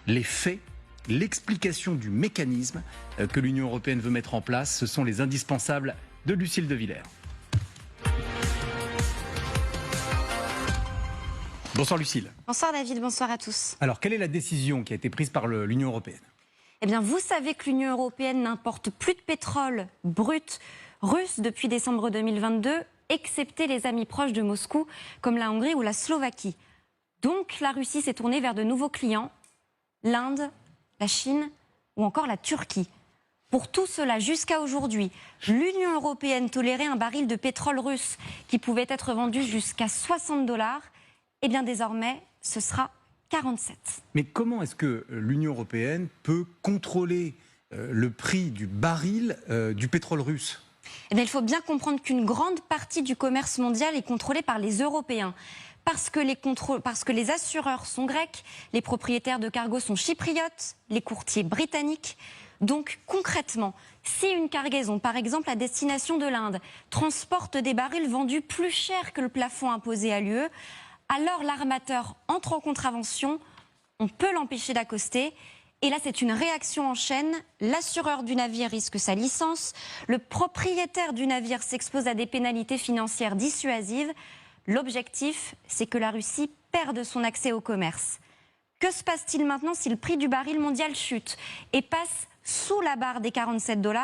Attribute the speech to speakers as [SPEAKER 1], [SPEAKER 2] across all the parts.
[SPEAKER 1] les faits, l'explication du mécanisme que l'Union européenne veut mettre en place. Ce sont les indispensables de Lucille de Villers. Bonsoir Lucille.
[SPEAKER 2] Bonsoir David, bonsoir à tous.
[SPEAKER 1] Alors, quelle est la décision qui a été prise par l'Union européenne ?
[SPEAKER 2] Eh bien, vous savez que l'Union européenne n'importe plus de pétrole brut russe depuis décembre 2022, excepté les amis proches de Moscou, comme la Hongrie ou la Slovaquie. Donc, la Russie s'est tournée vers de nouveaux clients, l'Inde, la Chine ou encore la Turquie. Pour tout cela, jusqu'à aujourd'hui, l'Union européenne tolérait un baril de pétrole russe qui pouvait être vendu jusqu'à 60 $. Eh bien, désormais, ce sera 47.
[SPEAKER 1] Mais comment est-ce que l'Union européenne peut contrôler le prix du baril du pétrole russe ?
[SPEAKER 2] Eh bien, il faut bien comprendre qu'une grande partie du commerce mondial est contrôlée par les Européens. Parce que les assureurs sont grecs, les propriétaires de cargos sont chypriotes, les courtiers britanniques. Donc concrètement, si une cargaison, par exemple à destination de l'Inde, transporte des barils vendus plus cher que le plafond imposé à l'UE, alors l'armateur entre en contravention, on peut l'empêcher d'accoster. Et là, c'est une réaction en chaîne. L'assureur du navire risque sa licence. Le propriétaire du navire s'expose à des pénalités financières dissuasives. L'objectif, c'est que la Russie perde son accès au commerce. Que se passe-t-il maintenant si le prix du baril mondial chute et passe sous la barre des 47 $?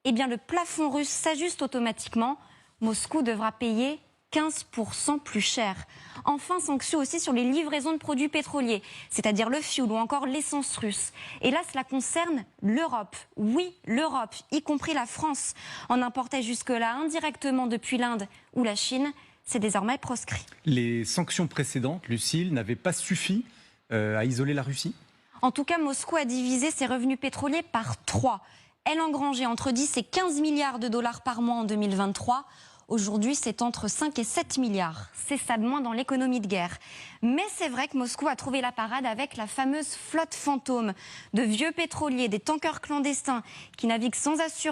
[SPEAKER 2] Eh bien, le plafond russe s'ajuste automatiquement. Moscou devra payer 15% plus cher. Enfin, sanctions aussi sur les livraisons de produits pétroliers, c'est-à-dire le fioul ou encore l'essence russe. Et là, cela concerne l'Europe. Oui, l'Europe, y compris la France, en importait jusque-là indirectement depuis l'Inde ou la Chine. C'est désormais proscrit.
[SPEAKER 1] Les sanctions précédentes, Lucille, n'avaient pas suffi à isoler la Russie ?
[SPEAKER 2] En tout cas, Moscou a divisé ses revenus pétroliers par 3. Elle engrangeait entre 10 et 15 milliards de dollars par mois en 2023. Aujourd'hui, c'est entre 5 et 7 milliards. C'est ça de moins dans l'économie de guerre. Mais c'est vrai que Moscou a trouvé la parade avec la fameuse flotte fantôme de vieux pétroliers, des tankers clandestins qui naviguent sans assurance.